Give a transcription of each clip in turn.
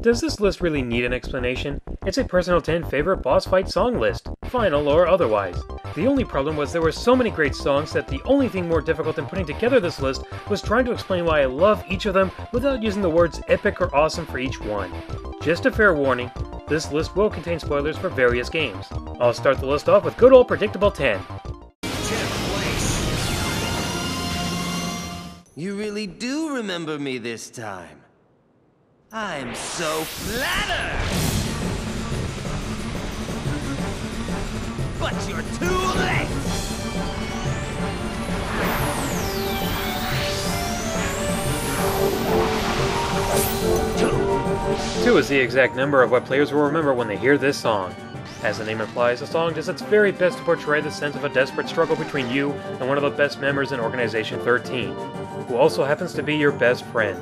Does this list really need an explanation? It's a personal 10 favorite boss fight song list, final or otherwise. The only problem was there were so many great songs that the only thing more difficult than putting together this list was trying to explain why I love each of them without using the words epic or awesome for each one. Just a fair warning, this list will contain spoilers for various games. I'll start the list off with good old predictable 10. 10th place. You really do remember me this time. I'm so flattered! But you're too late! Two is the exact number of what players will remember when they hear this song. As the name implies, the song does its very best to portray the sense of a desperate struggle between you and one of the best members in Organization 13, who also happens to be your best friend.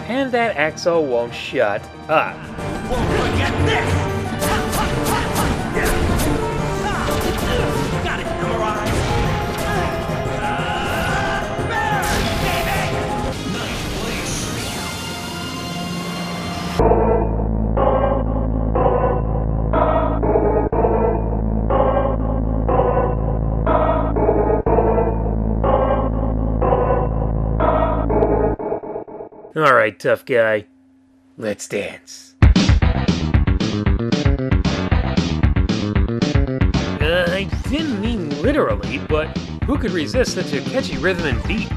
And that Axel won't shut up. Won't forget this! Got it memorized! Bear, baby! 9th place! Alright, tough guy. Let's dance. I didn't mean literally, but who could resist such a catchy rhythm and beat?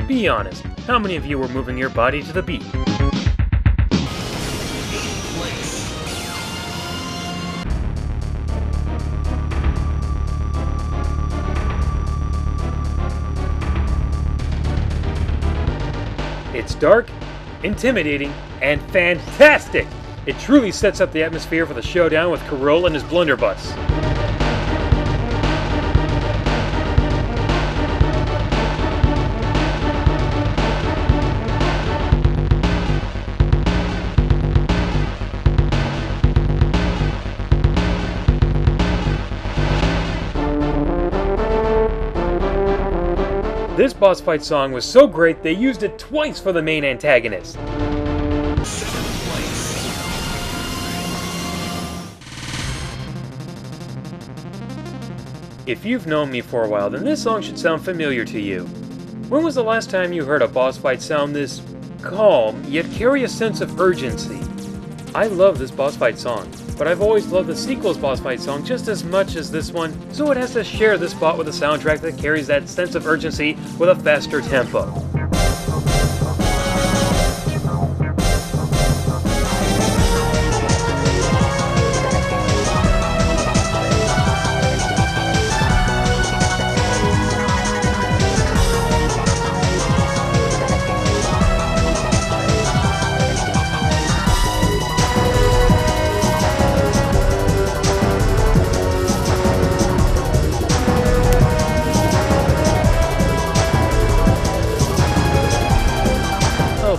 Be honest, how many of you were moving your body to the beat? 8th place! It's dark, intimidating, and fantastic! It truly sets up the atmosphere for the showdown with Rool and his blunderbuss. This boss fight song was so great they used it twice for the main antagonist. 7th place! If you've known me for a while, then this song should sound familiar to you. When was the last time you heard a boss fight sound this calm, yet carry a sense of urgency? I love this boss fight song, but I've always loved the sequel's boss fight song just as much as this one, so it has to share this spot with a soundtrack that carries that sense of urgency with a faster tempo.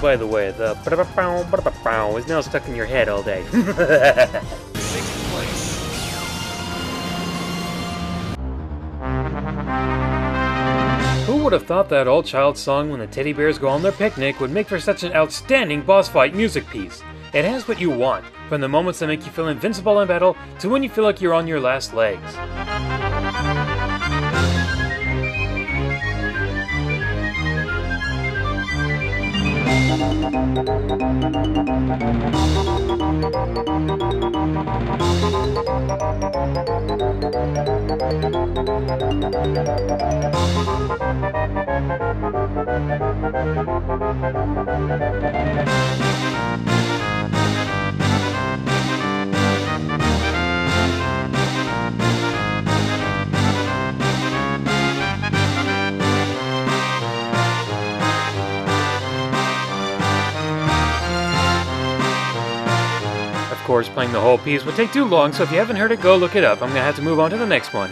By the way, the ba-da-ba-bow is now stuck in your head all day. 6th place! Who would have thought that all-child song when the teddy bears go on their picnic would make for such an outstanding boss fight music piece? It has what you want, from the moments that make you feel invincible in battle to when you feel like you're on your last legs. Of course, playing the whole piece would take too long, so if you haven't heard it, go look it up. I'm gonna have to move on to the next one.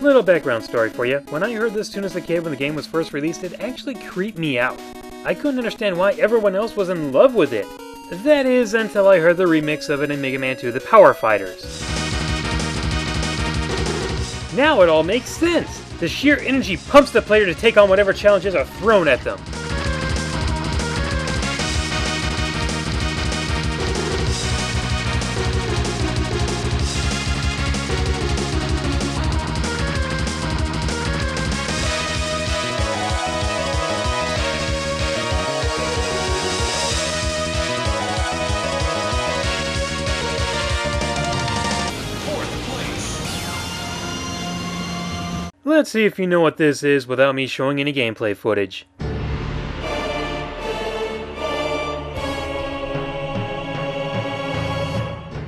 Little background story for you. When I heard this tune as a kid when the game was first released, it actually creeped me out. I couldn't understand why everyone else was in love with it. That is, until I heard the remix of it in Mega Man 2, The Power Fighters. Now it all makes sense! The sheer energy pumps the player to take on whatever challenges are thrown at them. Let's see if you know what this is without me showing any gameplay footage.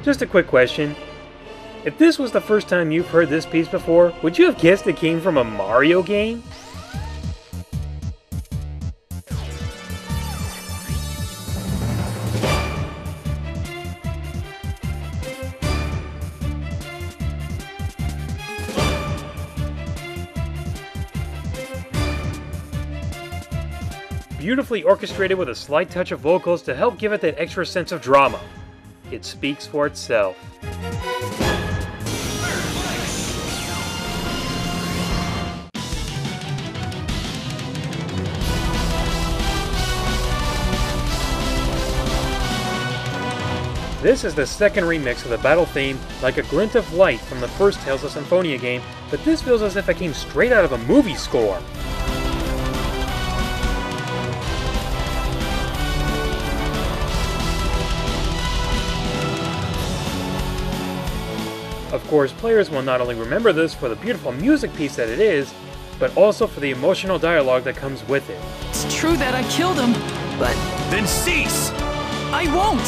Just a quick question. If this was the first time you've heard this piece before, would you have guessed it came from a Mario game? Beautifully orchestrated with a slight touch of vocals to help give it that extra sense of drama. It speaks for itself. This is the second remix of the battle theme, like a glint of light from the first Tales of Symphonia game, but this feels as if it came straight out of a movie score. Of course, players will not only remember this for the beautiful music piece that it is, but also for the emotional dialogue that comes with it. It's true that I killed him, but... Then cease! I won't!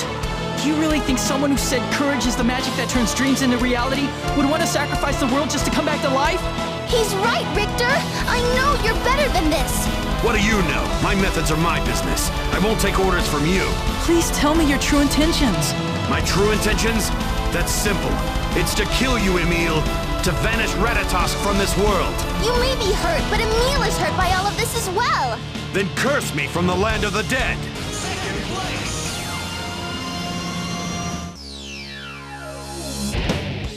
Do you really think someone who said courage is the magic that turns dreams into reality would want to sacrifice the world just to come back to life? He's right, Richter! I know you're better than this! What do you know? My methods are my business. I won't take orders from you. Please tell me your true intentions. My true intentions? That's simple. It's to kill you, Emil. To vanish Ratatosk from this world. You may be hurt, but Emil is hurt by all of this as well. Then curse me from the land of the dead. Second place.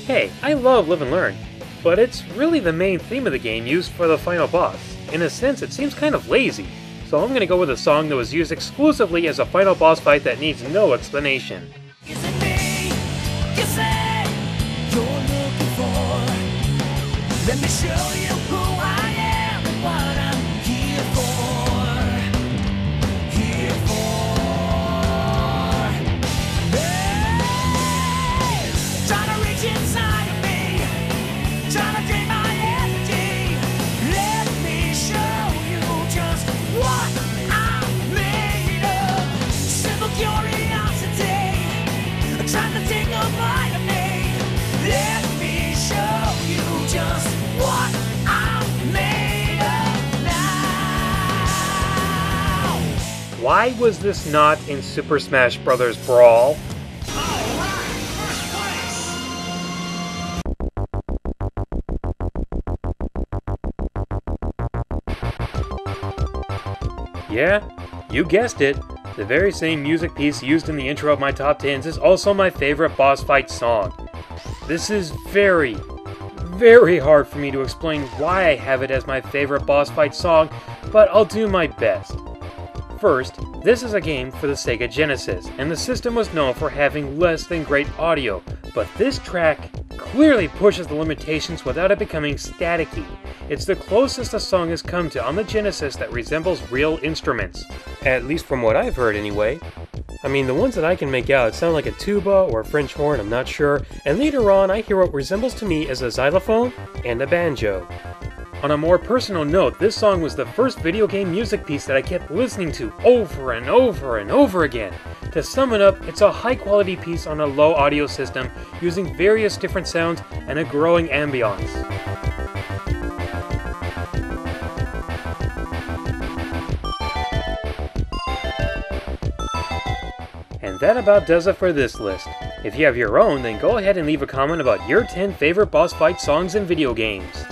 Hey, I love Live and Learn, but it's really the main theme of the game used for the final boss. In a sense, it seems kind of lazy, so I'm gonna go with a song that was used exclusively as a final boss fight that needs no explanation. Is it me you say you're looking for? Let me show you who I am and what I'm here for. Here for. Hey! Trying to reach inside of me, trying to drain my energy. Let me show you just what I'm made of. Simple curiosity, trying to take a bite of me. Let me show you just what I'm made of now. Why was this not in Super Smash Bros. Brawl? Alright, first place. Yeah, you guessed it. The very same music piece used in the intro of my top 10s is also my favorite boss fight song. This is very, very hard for me to explain why I have it as my favorite boss fight song, but I'll do my best. First, this is a game for the Sega Genesis, and the system was known for having less than great audio, but this track clearly pushes the limitations without it becoming staticky. It's the closest a song has come to on the Genesis that resembles real instruments. At least from what I've heard anyway. I mean, the ones that I can make out sound like a tuba or a French horn, I'm not sure, and later on I hear what resembles to me as a xylophone and a banjo. On a more personal note, this song was the first video game music piece that I kept listening to over and over and over again. To sum it up, it's a high quality piece on a low audio system using various different sounds and a growing ambiance. And that about does it for this list. If you have your own, then go ahead and leave a comment about your 10 favorite boss fight songs in video games.